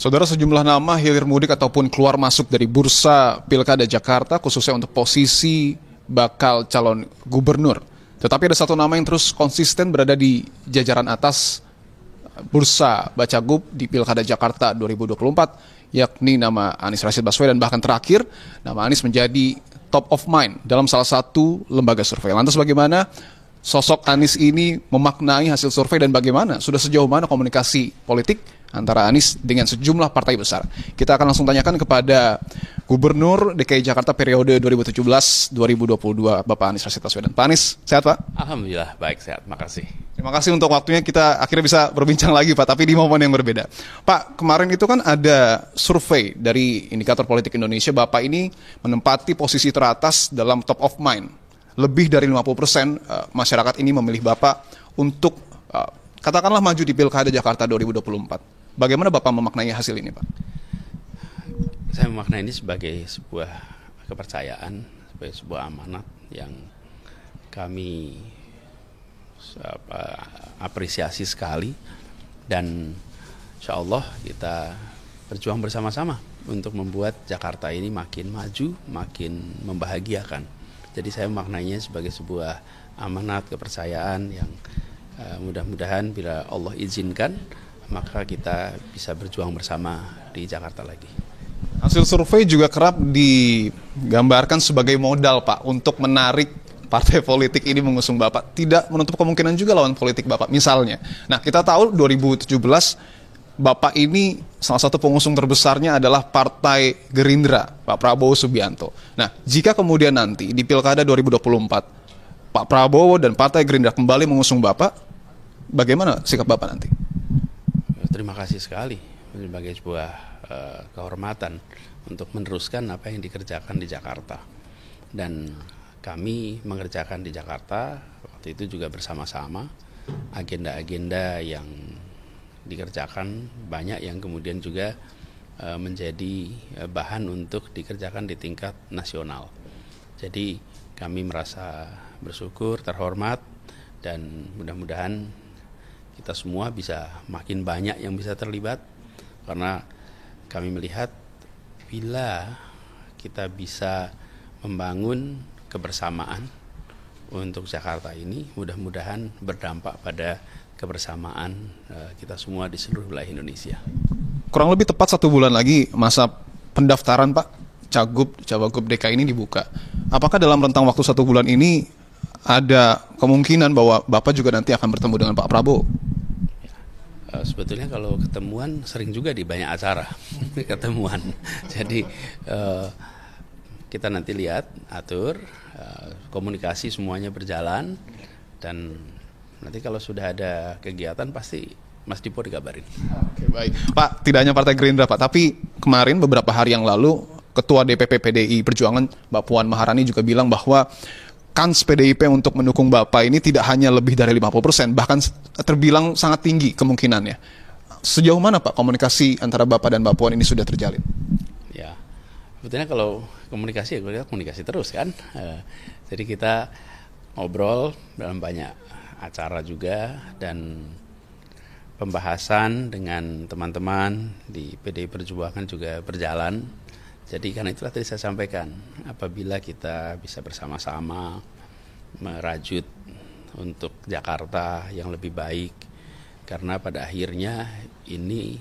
Saudara, sejumlah nama hilir mudik ataupun keluar masuk dari bursa Pilkada Jakarta khususnya untuk posisi bakal calon gubernur. Tetapi ada satu nama yang terus konsisten berada di jajaran atas bursa Bacagub di Pilkada Jakarta 2024, yakni nama Anies Rashid Baswedan. Bahkan terakhir, nama Anies menjadi top of mind dalam salah satu lembaga survei. Lantas bagaimana sosok Anies ini memaknai hasil survei dan bagaimana, sudah sejauh mana komunikasi politik antara Anies dengan sejumlah partai besar? Kita akan langsung tanyakan kepada Gubernur DKI Jakarta periode 2017-2022, Bapak Anies Rashid Baswedan. Pak Anies, sehat Pak? Alhamdulillah, baik, sehat, makasih. Terima kasih untuk waktunya, kita akhirnya bisa berbincang lagi Pak, tapi di momen yang berbeda. Pak, kemarin itu kan ada survei dari Indikator Politik Indonesia, Bapak ini menempati posisi teratas dalam top of mind. Lebih dari 50% masyarakat ini memilih Bapak untuk katakanlah maju di Pilkada Jakarta 2024. Bagaimana Bapak memaknai hasil ini, Pak? Saya memaknai ini sebagai sebuah kepercayaan, sebagai sebuah amanat yang kami apresiasi sekali, dan insya Allah kita berjuang bersama-sama untuk membuat Jakarta ini makin maju, makin membahagiakan. Jadi saya memaknainya sebagai sebuah amanat kepercayaan yang mudah-mudahan bila Allah izinkan, maka kita bisa berjuang bersama di Jakarta lagi. Hasil survei juga kerap digambarkan sebagai modal Pak untuk menarik partai politik ini mengusung Bapak. Tidak menutup kemungkinan juga lawan politik Bapak misalnya. Nah, kita tahu 2017 Bapak ini salah satu pengusung terbesarnya adalah Partai Gerindra, Pak Prabowo Subianto. Nah, jika kemudian nanti di Pilkada 2024 Pak Prabowo dan Partai Gerindra kembali mengusung Bapak, bagaimana sikap Bapak nanti? Terima kasih sekali sebagai sebuah kehormatan untuk meneruskan apa yang dikerjakan di Jakarta. Dan kami mengerjakan di Jakarta waktu itu juga bersama-sama agenda-agenda yang dikerjakan, banyak yang kemudian juga menjadi bahan untuk dikerjakan di tingkat nasional. Jadi kami merasa bersyukur, terhormat, dan mudah-mudahan kita semua bisa makin banyak yang bisa terlibat, karena kami melihat bila kita bisa membangun kebersamaan untuk Jakarta ini, mudah-mudahan berdampak pada kebersamaan kita semua di seluruh wilayah Indonesia. Kurang lebih tepat 1 bulan lagi masa pendaftaran Pak Cawagup DKI ini dibuka. Apakah dalam rentang waktu 1 bulan ini ada kemungkinan bahwa Bapak juga nanti akan bertemu dengan Pak Prabowo? Sebetulnya kalau ketemuan sering juga di banyak acara ketemuan. Jadi kita nanti lihat, atur, komunikasi semuanya berjalan, dan nanti kalau sudah ada kegiatan pasti Mas Dipo dikabarin. Oke, baik. Pak, tidak hanya Partai Gerindra Pak, tapi kemarin beberapa hari yang lalu Ketua DPP PDI Perjuangan Mbak Puan Maharani juga bilang bahwa kans PDIP untuk mendukung Bapak ini tidak hanya lebih dari 50%, bahkan terbilang sangat tinggi kemungkinannya. Sejauh mana Pak komunikasi antara Bapak dan Mbak Puan ini sudah terjalin? Ya, sebetulnya kalau komunikasi, ya komunikasi terus kan. Jadi kita ngobrol dalam banyak acara juga, dan pembahasan dengan teman-teman di PDI Perjuangan juga berjalan. Jadi karena itulah tadi saya sampaikan, apabila kita bisa bersama-sama merajut untuk Jakarta yang lebih baik, karena pada akhirnya ini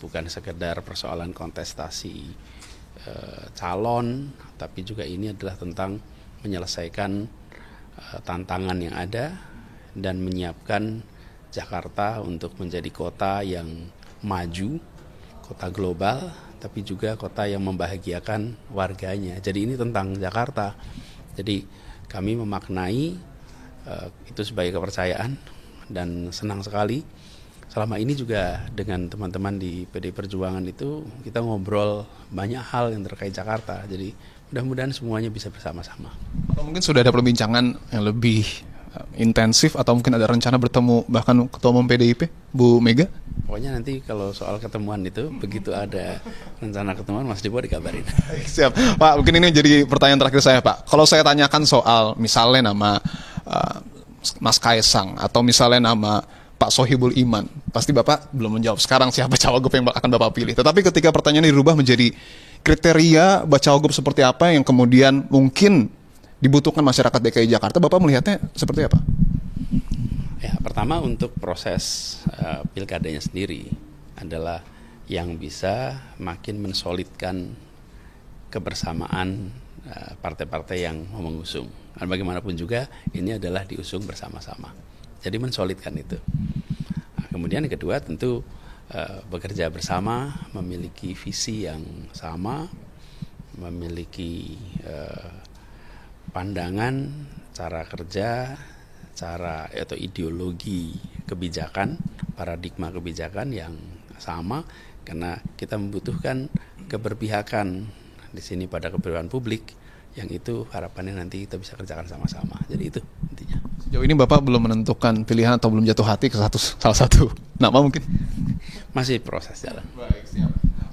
bukan sekedar persoalan kontestasi calon, tapi juga ini adalah tentang menyelesaikan tantangan yang ada dan menyiapkan Jakarta untuk menjadi kota yang maju, kota global, tapi juga kota yang membahagiakan warganya. Jadi ini tentang Jakarta. Jadi kami memaknai itu sebagai kepercayaan, dan senang sekali selama ini juga dengan teman-teman di PDI Perjuangan itu kita ngobrol banyak hal yang terkait Jakarta. Jadi mudah-mudahan semuanya bisa bersama-sama. Atau mungkin sudah ada perbincangan yang lebih intensif, atau mungkin ada rencana bertemu bahkan Ketua Umum PDIP, Bu Mega? Pokoknya nanti kalau soal ketemuan itu, begitu ada rencana ketemuan, Mas Dipo dikabarin. Siap. Pak, mungkin ini jadi pertanyaan terakhir saya Pak. Kalau saya tanyakan soal misalnya nama Mas Kaisang, atau misalnya nama Pak Sohibul Iman. Pasti Bapak belum menjawab sekarang siapa cawagup yang akan Bapak pilih. Tetapi ketika pertanyaan dirubah menjadi kriteria cawagup seperti apa yang kemudian mungkin dibutuhkan masyarakat DKI Jakarta, Bapak melihatnya seperti apa? Ya, pertama untuk proses pilkadanya sendiri adalah yang bisa makin mensolidkan kebersamaan partai-partai yang mau mengusung. Dan bagaimanapun juga ini adalah diusung bersama-sama. Jadi mensolidkan itu. Nah, kemudian yang kedua tentu bekerja bersama, memiliki visi yang sama, memiliki pandangan, cara kerja, cara atau ideologi kebijakan, paradigma kebijakan yang sama, karena kita membutuhkan keberpihakan di sini pada keberpihakan publik, yang itu harapannya nanti kita bisa kerjakan sama-sama. Jadi itu intinya. Sejauh ini Bapak belum menentukan pilihan atau belum jatuh hati ke salah satu nama mungkin? Masih proses jalan. Baik, siap.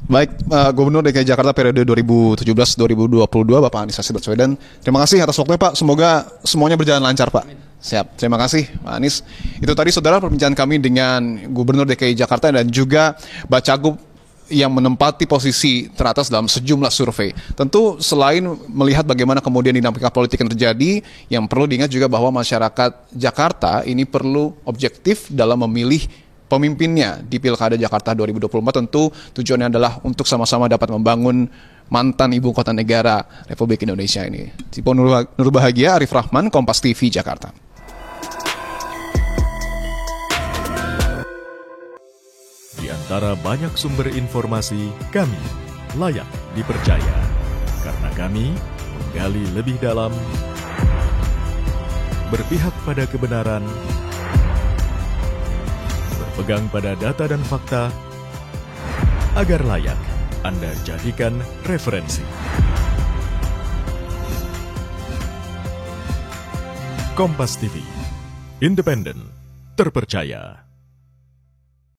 Baik, Gubernur DKI Jakarta periode 2017-2022 Bapak Anies Rashid Baswedan. Terima kasih atas waktunya Pak. Semoga semuanya berjalan lancar Pak. Siap, terima kasih Pak Anies. Itu tadi saudara perbincangan kami dengan Gubernur DKI Jakarta dan juga Bacagup yang menempati posisi teratas dalam sejumlah survei. Tentu selain melihat bagaimana kemudian dinamika politik yang terjadi, yang perlu diingat juga bahwa masyarakat Jakarta ini perlu objektif dalam memilih pemimpinnya di Pilkada Jakarta 2024. Tentu tujuannya adalah untuk sama-sama dapat membangun mantan ibu kota negara Republik Indonesia ini. Sipo Nur Bahagia, Arif Rahman, Kompas TV, Jakarta. Di antara banyak sumber informasi, kami layak dipercaya. Karena kami menggali lebih dalam, berpihak pada kebenaran, berpegang pada data dan fakta, agar layak Anda jadikan referensi. Kompas TV, independen, terpercaya.